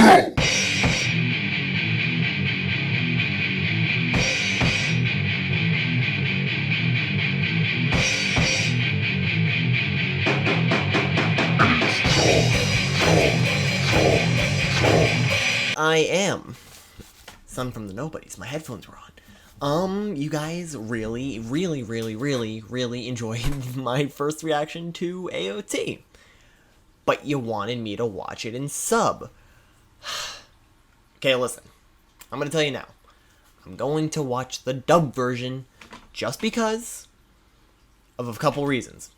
I am. Son from the Nobodies. My headphones were on. You guys really enjoyed my first reaction to AOT. But you wanted me to watch it in sub. Okay, listen. I'm gonna tell you now. I'm going to watch the dub version just because of a couple reasons.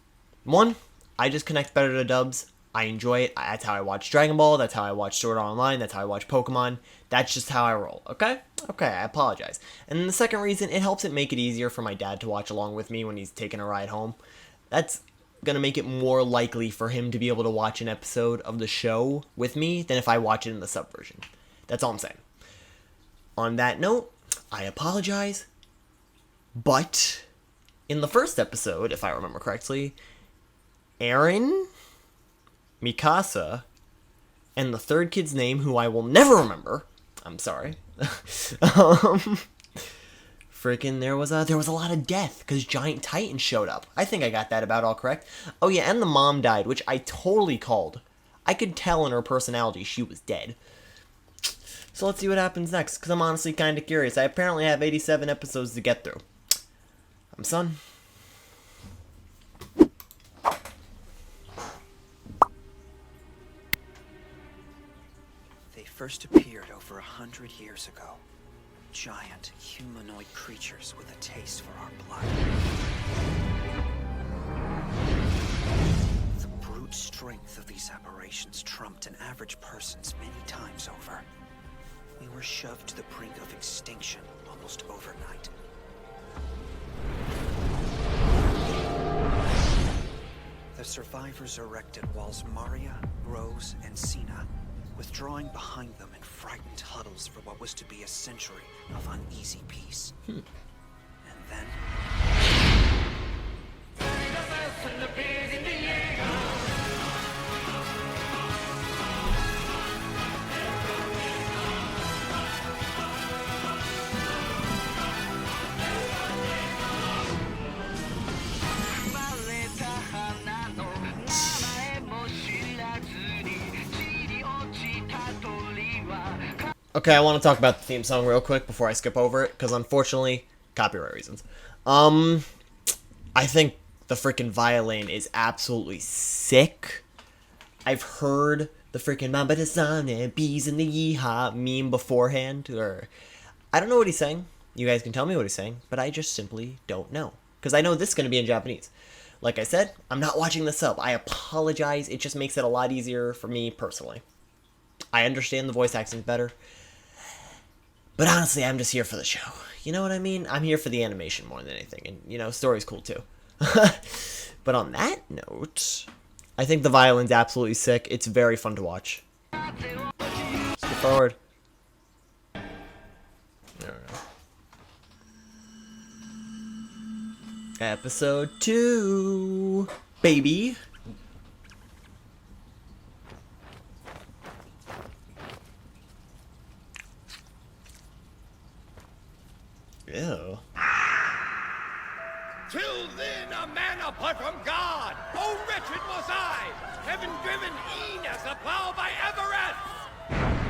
One, I just connect better to dubs. I enjoy it. That's how I watch Dragon Ball. That's how I watch Sword Art Online. That's how I watch Pokemon. That's just how I roll, okay? Okay, I apologize. And the second reason, it helps it make it easier for my dad to watch along with me when he's taking a ride home. That's gonna make it more likely for him to be able to watch an episode of the show with me than if I watch it in the sub version. That's all I'm saying. On that note, I apologize, but in the first episode, if I remember correctly, Eren, Mikasa, and the third kid's name, who I will never remember. I'm sorry. Freaking, there was a lot of death because Giant Titan showed up. I think I got that about all correct. Oh yeah, and the mom died, which I totally called. I could tell in her personality she was dead. So let's see what happens next, because I'm honestly kind of curious. I apparently have 87 episodes to get through. I'm son. First appeared over 100 years ago. Giant, humanoid creatures with a taste for our blood. The brute strength of these aberrations trumped an average person's many times over. We were shoved to the brink of extinction almost overnight. The survivors erected walls Maria, Rose, and Sina, withdrawing behind them in frightened huddles for what was to be a century of uneasy peace. And then... Okay, I want to talk about the theme song real quick before I skip over it, because unfortunately, copyright reasons. I think the freaking violin is absolutely sick. I've heard the freaking Mamba de Sane, bees in the yeehaw meme beforehand, or I don't know what he's saying. You guys can tell me what he's saying, but I just simply don't know. Because I know this is going to be in Japanese. Like I said, I'm not watching the sub. I apologize. It just makes it a lot easier for me personally. I understand the voice acting better. But honestly, I'm just here for the show. You know what I mean? I'm here for the animation more than anything. And, you know, story's cool too. But on that note, I think the violin's absolutely sick. It's very fun to watch. Skip forward. There we go. Episode 2. Baby. Ew. Till then, a man apart from God. Oh, wretched was I, heaven driven e'en as the plow by Everest.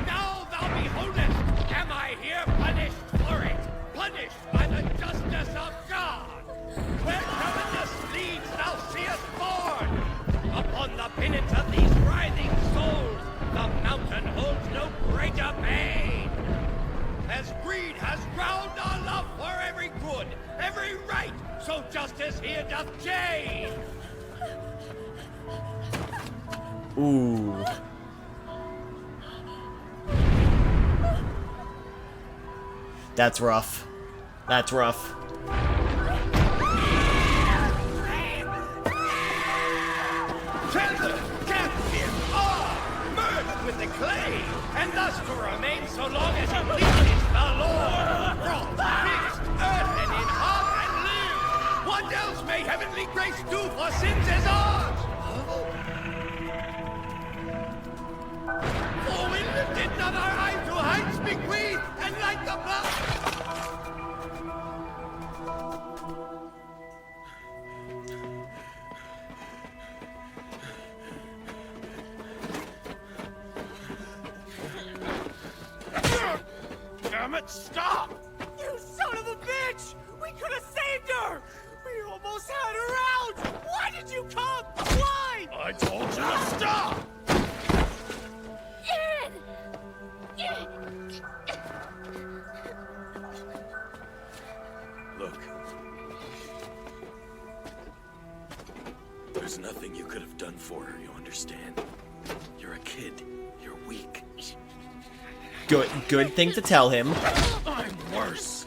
Now thou beholdest, am I here punished for it? Punished by the justice of God. Where covetous leads thou seest born. Upon the penance of these writhing souls, the mountain holds no greater pain. As greed has drowned our love for every good, every right, so justice here doth chain. Ooh. That's rough. That's rough. Tethered, captive, all merged with the clay, and thus to remain so long as he pleases the Lord. Frost, mixed, earth, and in heart and limb. What else may heavenly grace do for sins as ours? For we lifted not Damn it, stop! You son of a bitch! We could have saved her! We almost had her out! Why did you come? Why? I told you to stop! Eren! Look. There's nothing you could have done for her, you understand? You're a kid. You're weak. Good thing to tell him. I'm worse.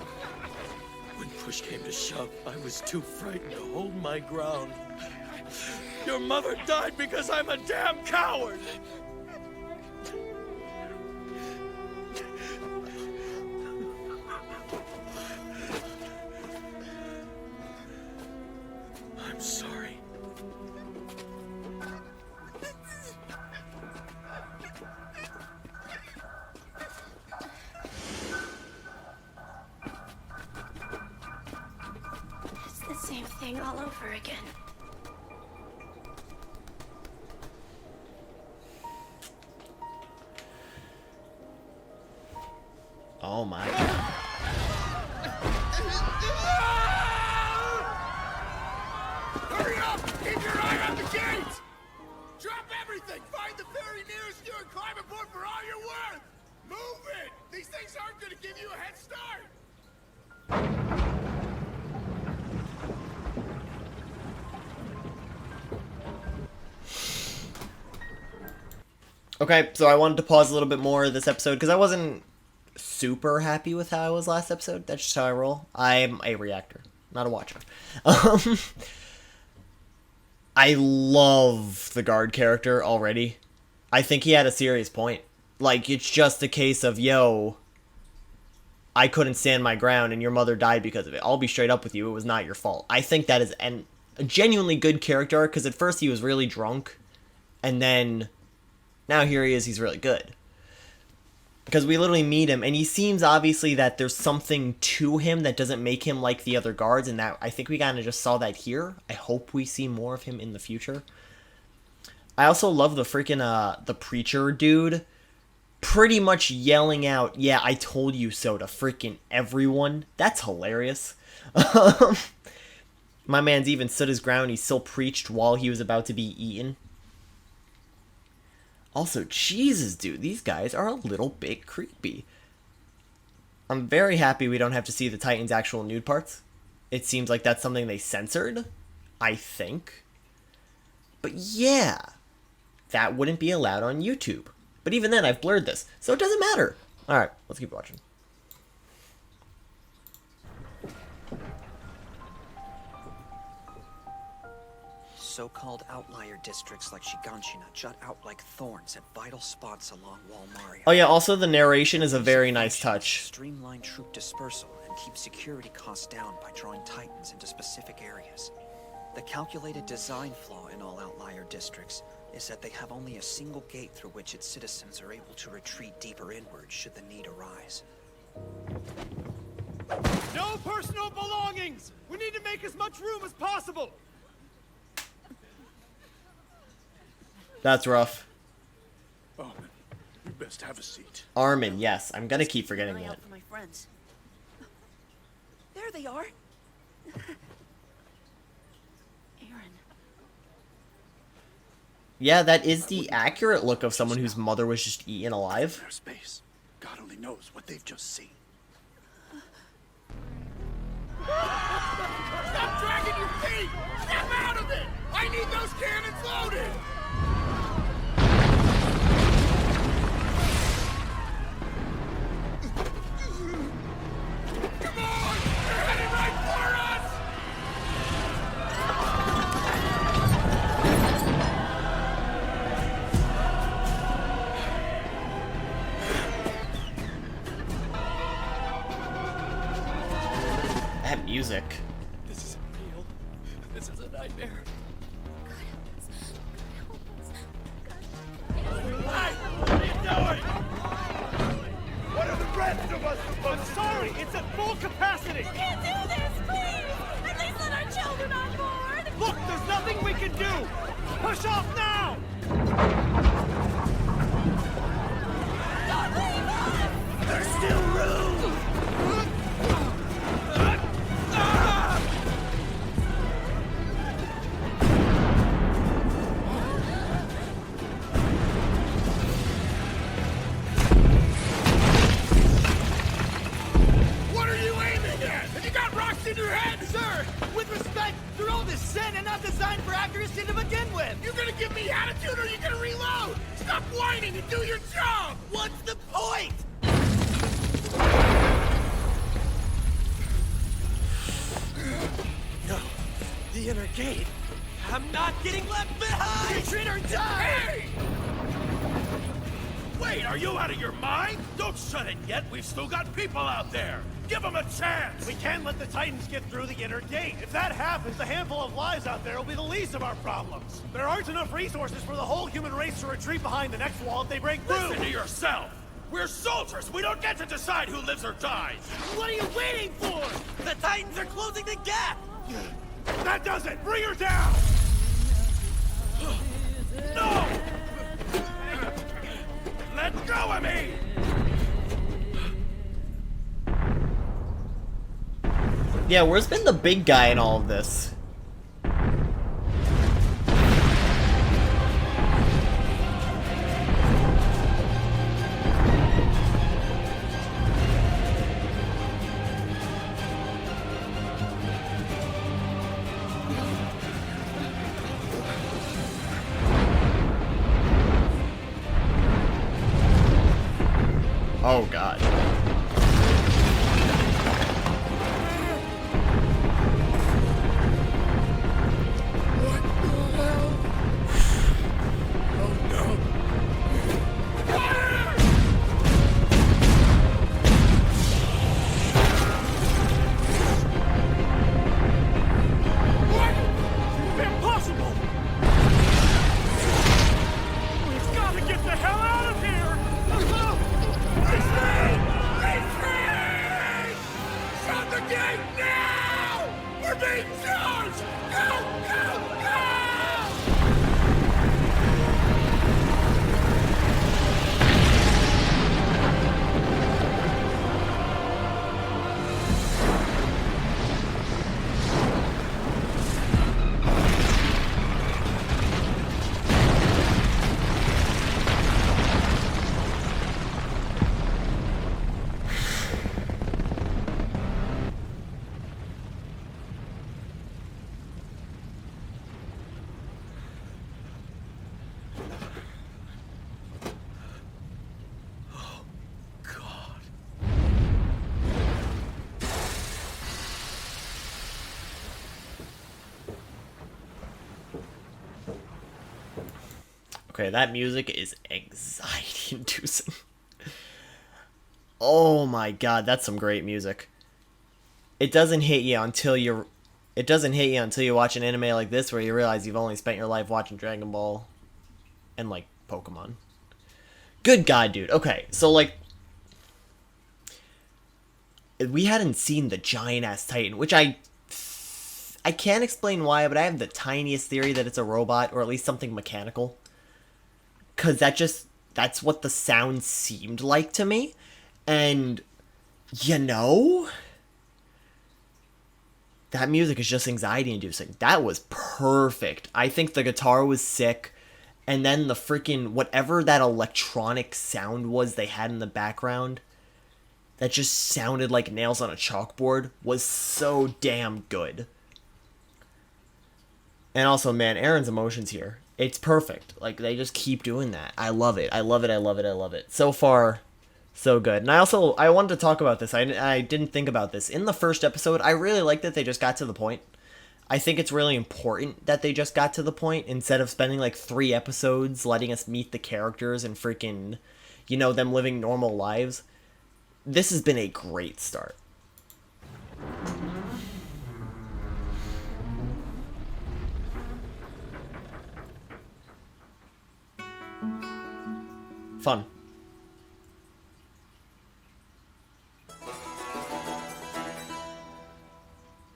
When push came to shove, I was too frightened to hold my ground. Your mother died because I'm a damn coward! I'm sorry. It's the same thing all over again. Oh my. Hurry up! Keep your eye on the gate! Drop everything! Find the ferry nearest you and climb aboard for all you're worth! Move it! These things aren't gonna give you a head start! Okay, so I wanted to pause a little bit more this episode because I wasn't super happy with how I was last episode. That's just how I roll. I'm a reactor, not a watcher. I love the guard character already. I think he had a serious point. Like, it's just a case of, yo, I couldn't stand my ground and your mother died because of it. I'll be straight up with you. It was not your fault. I think that is a genuinely good character arc because at first he was really drunk and then now here he is, he's really good. Because we literally meet him, and he seems obviously that there's something to him that doesn't make him like the other guards, and that I think we kind of just saw that here. I hope we see more of him in the future. I also love the freaking, the preacher dude pretty much yelling out, yeah, I told you so to freaking everyone. That's hilarious. My man's even stood his ground, he still preached while he was about to be eaten. Also, Jesus, dude, these guys are a little bit creepy. I'm very happy we don't have to see the Titans' actual nude parts. It seems like that's something they censored, I think. But yeah, that wouldn't be allowed on YouTube. But even then, I've blurred this, so it doesn't matter. Alright, let's keep watching. So-called outlier districts like Shiganshina jut out like thorns at vital spots along Wall Maria. Oh yeah, also the narration is a very nice touch. Streamline troop dispersal and keep security costs down by drawing Titans into specific areas. The calculated design flaw in all outlier districts is that they have only a single gate through which its citizens are able to retreat deeper inward should the need arise. No personal belongings! We need to make as much room as possible! That's rough. Oh, you best have a seat. Armin, yes. I'm gonna keep forgetting Eye that. out for my friends. There they are. Eren. Yeah, that is the accurate look of someone whose mother was just eaten alive. Their space. God only knows what they've just seen. Stop dragging your feet! Step out of it! I need those cannons loaded! Come on! They're headed right for us! That music. This isn't real. This is a nightmare. Hey! What are you doing? What are the rest of us supposed I'm sorry, it's at full capacity! We can't do this, please! At least let our children on board! Look, there's nothing we can do! Push off now! Don't leave us! There's still room! What are you aiming at? Have you got rocks in your head? Sir, with respect, they're all descent and not designed for accuracy to begin with! You gonna give me attitude or you gonna reload? Stop whining and do your job! What's the point? No, the inner gate. I'm not getting left behind! Retreat or die! Hey! Wait, are you out of your mind? Don't shut it yet. We've still got people out there. Give them a chance. We can't let the Titans get through the inner gate. If that happens, the handful of lives out there will be the least of our problems. There aren't enough resources for the whole human race to retreat behind the next wall if they break through. Listen to yourself. We're soldiers. We don't get to decide who lives or dies. What are you waiting for? The Titans are closing the gap! That does it. Bring her down. No! Let go of me! Yeah, where's been the big guy in all of this? Oh god. Impossible! We've got to get the hell out of here! Retreat! Shut the gate now! We're being charged! Go! Go! Go! Okay, that music is anxiety-inducing. Oh my god, that's some great music. It doesn't hit you until you watch an anime like this where you realize you've only spent your life watching Dragon Ball and like Pokemon. Good god, dude. Okay, so like we hadn't seen the giant-ass Titan, which I can't explain why, but I have the tiniest theory that it's a robot or at least something mechanical. Because that's what the sound seemed like to me. And, you know, that music is just anxiety-inducing. That was perfect. I think the guitar was sick. And then the freaking, whatever that electronic sound was they had in the background, that just sounded like nails on a chalkboard, was so damn good. And also, man, Eren's emotions here. It's perfect. Like, they just keep doing that. I love it. I love it. I love it. I love it. So far, so good. And I wanted to talk about this. I didn't think about this. In the first episode, I really like that they just got to the point. I think it's really important that they just got to the point instead of spending like 3 episodes letting us meet the characters and freaking, you know, them living normal lives. This has been a great start. Fun.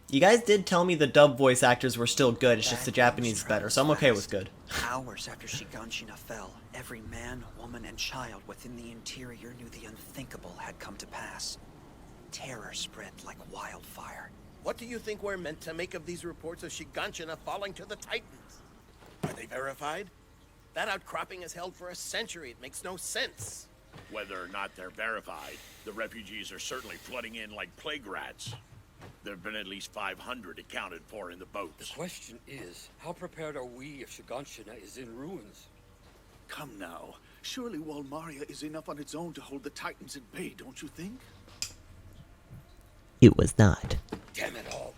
You guys did tell me the dub voice actors were still good, it's just the Japanese is better, so I'm okay with good. Hours after Shiganshina fell, every man, woman, and child within the interior knew the unthinkable had come to pass. Terror spread like wildfire. What do you think we're meant to make of these reports of Shiganshina falling to the Titans? Are they verified? That outcropping has held for a century. It makes no sense. Whether or not they're verified, the refugees are certainly flooding in like plague rats. There have been at least 500 accounted for in the boats. The question is, how prepared are we if Shiganshina is in ruins? Come now. Surely Walmaria is enough on its own to hold the Titans at bay, don't you think? It was not. Damn it all.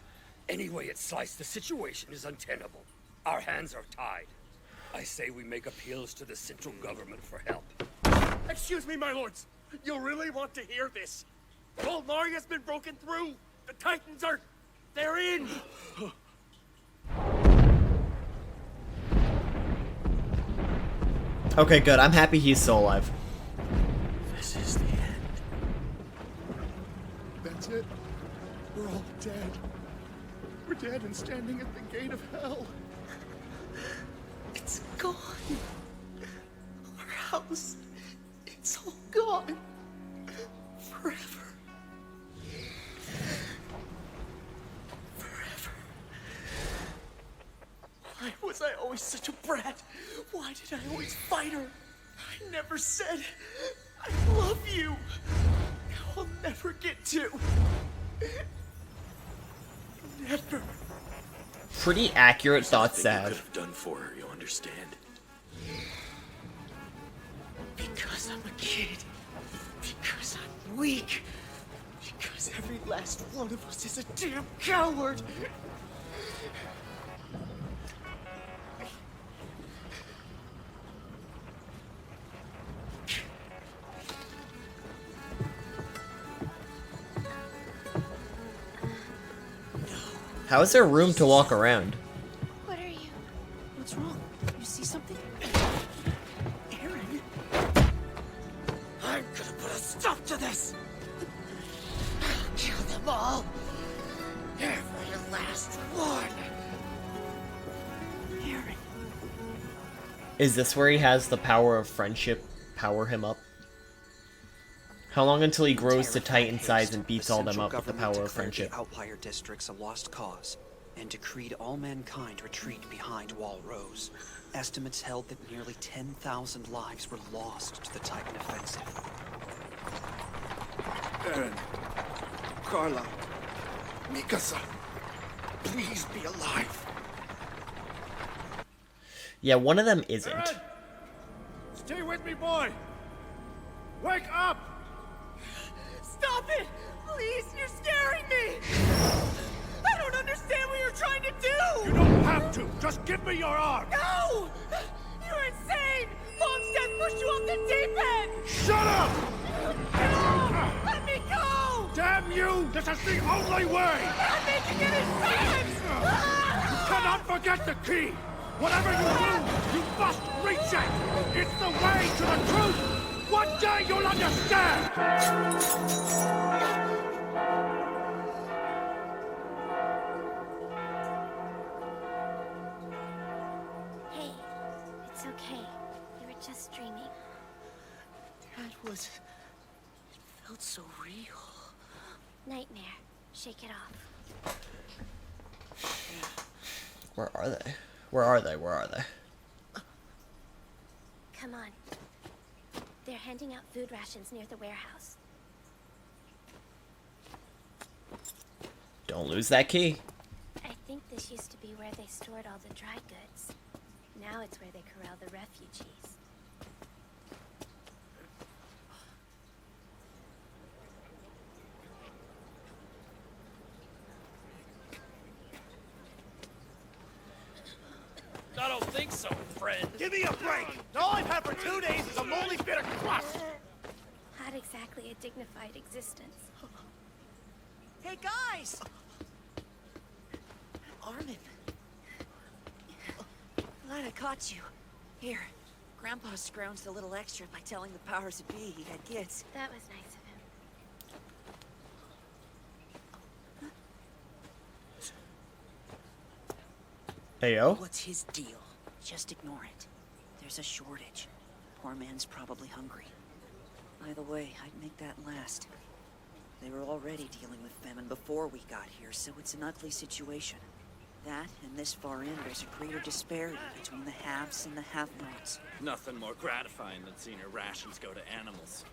Any way it's sliced, the situation is untenable. Our hands are tied. I say we make appeals to the central government for help. Excuse me, my lords. You really want to hear this? Volmaria's been broken through. The Titans are... they're in. Okay, good. I'm happy he's still alive. This is the end. That's it. We're all dead. We're dead and standing at the gate of hell. It's gone. Our house. It's all gone. Forever. Forever. Why was I always such a brat? Why did I always fight her? I never said, I love you. I'll never get to. Never. Pretty accurate, thought Nothing sad. you could have done for her, you understand? Because I'm a kid. Because I'm weak. Because every last one of us is a damn coward. How is there room to walk around? What are you? What's wrong? You see something? Eren? I'm gonna put a stop to this! I'll kill them all! Every last one! Eren. Is this where he has the power of friendship power him up? How long until he grows to Titan size and beats all them up with the power of friendship? The outlier districts a lost cause, and decreed all mankind retreat behind Wall Rose. Estimates held that nearly 10,000 lives were lost to the Titan offensive. Eren. Carla. Mikasa. Please be alive. Yeah, one of them isn't. Eren! Stay with me, boy. Wake up! Stop it! Please, you're scaring me! I don't understand what you're trying to do! You don't have to. Just give me your arm. No! You're insane! Mom's death pushed you off the deep end! Shut up! No! Let me go! Damn you! This is the only way! I'm making any sense! Cannot forget the key! Whatever you do, you must reach it! It's the way to the truth! One day you'll understand! Hey, it's okay. You were just dreaming. That was... It felt so real. Nightmare. Shake it off. Where are they? Where are they? Where are they? Come on. They're handing out food rations near the warehouse. Don't lose that key. I think this used to be where they stored all the dry goods. Now it's where they corral the refugees. I don't think so, friend. Give me a break! All I've had for 2 days is a moldy bit of crust! Not exactly a dignified existence. Hey, guys! Armin. Glad I caught you. Here, Grandpa scrounged a little extra by telling the powers that be he had kids. That was nice of him. Ayo. What's his deal? Just ignore it. There's a shortage. Poor man's probably hungry. By the way, I'd make that last. They were already dealing with famine before we got here, so it's an ugly situation. That, and this far in, there's a greater disparity between the haves and the have-nots. Nothing more gratifying than seeing your rations go to animals.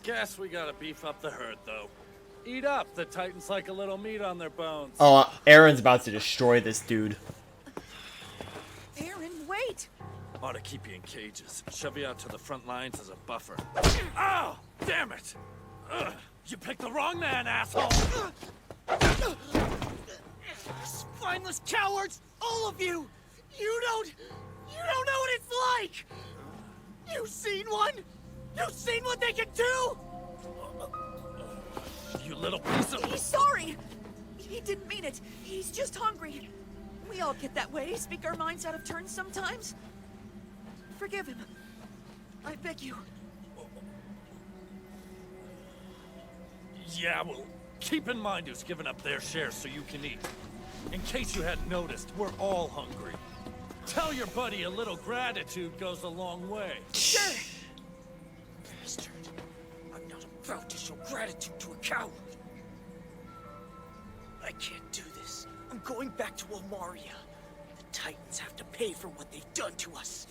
Guess we gotta beef up the herd, though. Eat up, the Titans like a little meat on their bones. Oh, Eren's about to destroy this dude. Eren, wait! Ought to keep you in cages. Shove you out to the front lines as a buffer. Oh, damn it! Ugh, you picked the wrong man, asshole! Spineless cowards! All of you! You don't know what it's like! You've seen one? You've seen what they can do? You little piece of... He's sorry! He didn't mean it. He's just hungry. We all get that way, speak our minds out of turn sometimes. Forgive him. I beg you. Yeah, well, keep in mind who's given up their share so you can eat. In case you hadn't noticed, we're all hungry. Tell your buddy a little gratitude goes a long way. Sure. Bastard. I'm not about to show gratitude to a coward. I can't do this. I'm going back to Walmaria. The Titans have to pay for what they've done to us.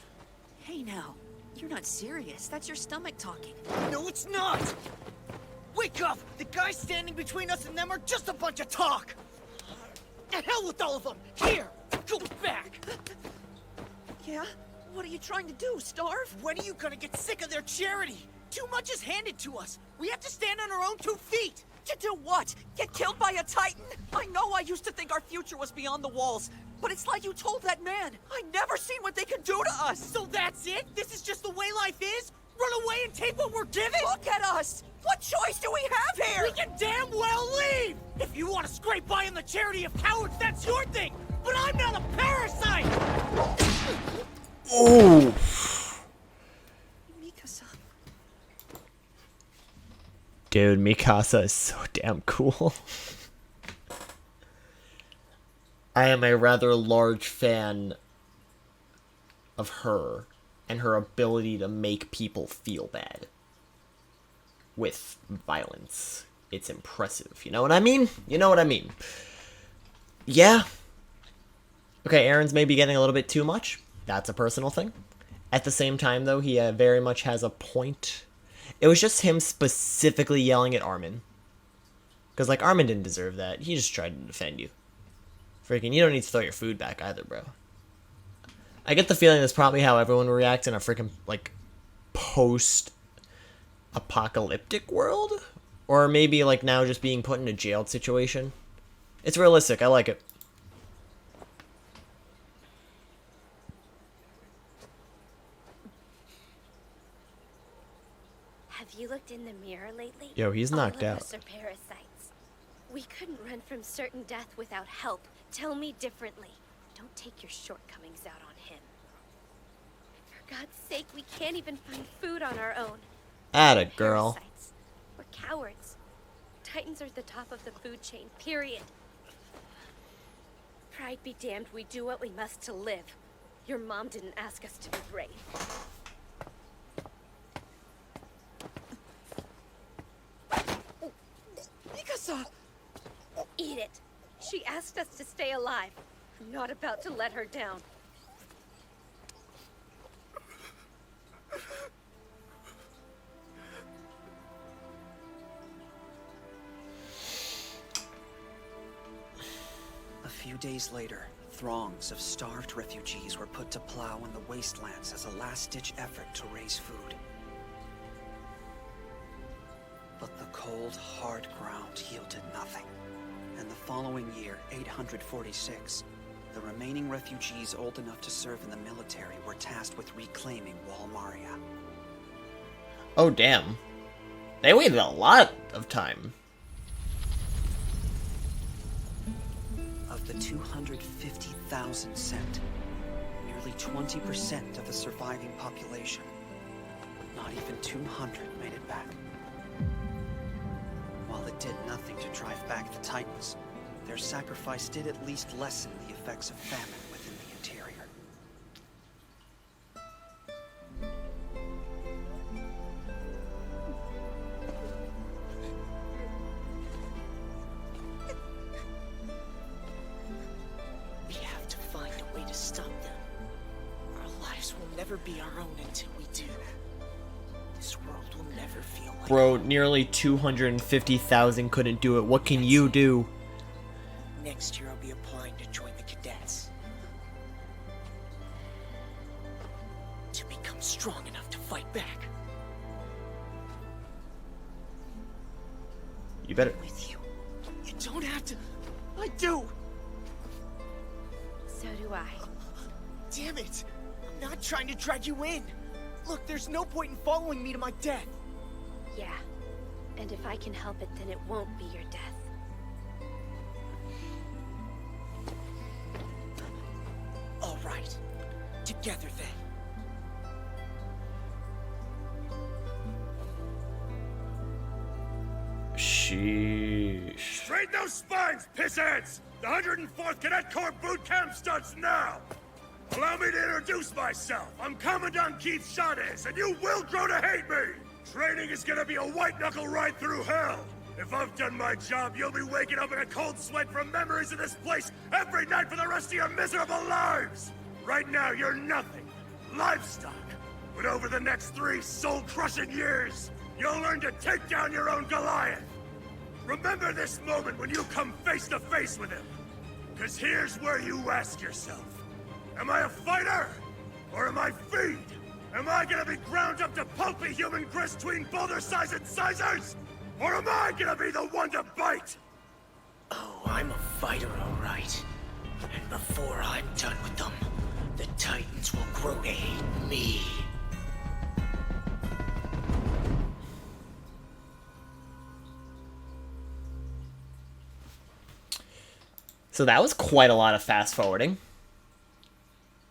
Hey now, you're not serious. That's your stomach talking. No, it's not! Wake up! The guys standing between us and them are just a bunch of talk! The hell with all of them! Here! Go back! Yeah? What are you trying to do, starve? When are you gonna get sick of their charity? Too much is handed to us. We have to stand on our own 2 feet. To do what? Get killed by a Titan? I know I used to think our future was beyond the walls, but it's like you told that man. I never seen what they could do to us. So that's it? This is just the way life is? Run away and take what we're given? Look at us! What choice do we have here? We can damn well leave! If you want to scrape by on the charity of cowards, that's your thing! But I'm not a parasite! Oh. Mikasa. Dude, Mikasa is so damn cool. I am a rather large fan of her and her ability to make people feel bad with violence. It's impressive. You know what I mean? You know what I mean. Yeah. Okay, Eren's maybe getting a little bit too much. That's a personal thing. At the same time, though, he very much has a point. It was just him specifically yelling at Armin. Because, like, Armin didn't deserve that. He just tried to defend you. Freaking, you don't need to throw your food back either, bro. I get the feeling that's probably how everyone reacts in a freaking, like, post-apocalyptic world? Or maybe, like, now just being put in a jailed situation. It's realistic. I like it. Have you looked in the mirror lately? Yo, he's knocked All of out. us are parasites. We couldn't run from certain death without help. Tell me differently. Don't take your shortcomings out on him. For God's sake, we can't even find food on our own. Atta girl. Parasites. We're cowards. Titans are at the top of the food chain, period. Pride be damned, we do what we must to live. Your mom didn't ask us to be brave. Mikasa! Eat it. She asked us to stay alive. I'm not about to let her down. A few days later, throngs of starved refugees were put to plow in the wastelands as a last-ditch effort to raise food. But the cold, hard ground yielded nothing. And the following year, 846, the remaining refugees old enough to serve in the military were tasked with reclaiming Walmaria. Oh, damn. They waited a lot of time. Of the 250,000 sent, nearly 20% of the surviving population, not even 200 made it back. While it did nothing to drive back the Titans, their sacrifice did at least lessen the effects of famine within the interior. We have to find a way to stop them. Our lives will never be our own until we do. This world will never feel like Bro, nearly 250,000 couldn't do it. What can you do? next year I'll be applying to join the cadets. To become strong enough to fight back. You better. With you. You don't have to. I do! So do I. Damn it! I'm not trying to drag you in! Look, there's no point in following me to my death! Yeah. And if I can help it, then it won't be your death. Alright. Together then. Sheesh. Straighten those spines, pissheads! The 104th Cadet Corps boot camp starts now! Allow me to introduce myself. I'm Commandant Keith Chavez, and you will grow to hate me! Training is gonna be a white-knuckle ride through hell! If I've done my job, you'll be waking up in a cold sweat from memories of this place every night for the rest of your miserable lives! Right now, you're nothing. Livestock. But over the next 3 soul-crushing years, you'll learn to take down your own Goliath! Remember this moment when you come face to face with him! Cause here's where you ask yourself, am I a fighter? Or am I feed? Am I gonna be ground up to pulpy human grist between boulder-sized incisors? Or am I gonna be the one to bite? Oh, I'm a fighter, alright. And before I'm done with them, the Titans will grow to hate me. So that was quite a lot of fast forwarding.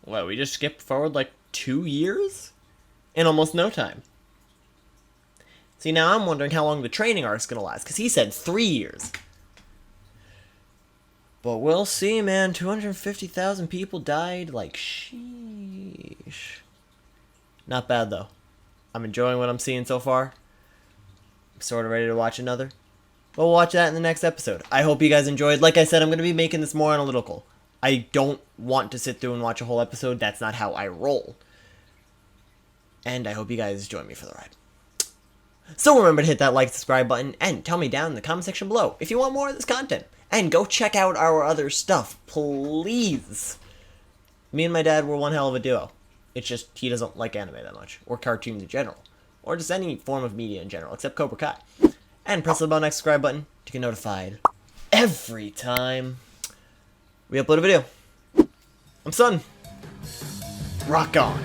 What, we just skipped forward like 2 years? In almost no time. See, now I'm wondering how long the training arc's gonna last, because he said 3 years. But we'll see, man. 250,000 people died. Like, sheesh. Not bad, though. I'm enjoying what I'm seeing so far. I'm sort of ready to watch another. But we'll watch that in the next episode. I hope you guys enjoyed. Like I said, I'm going to be making this more analytical. I don't want to sit through and watch a whole episode. That's not how I roll. And I hope you guys join me for the ride. So remember to hit that like, subscribe button, and tell me down in the comment section below if you want more of this content. And go check out our other stuff, please. Me and my dad were one hell of a duo. It's just he doesn't like anime that much, or cartoons in general, or just any form of media in general, except Cobra Kai. And press the next subscribe button to get notified every time we upload a video. I'm Sun. Rock on.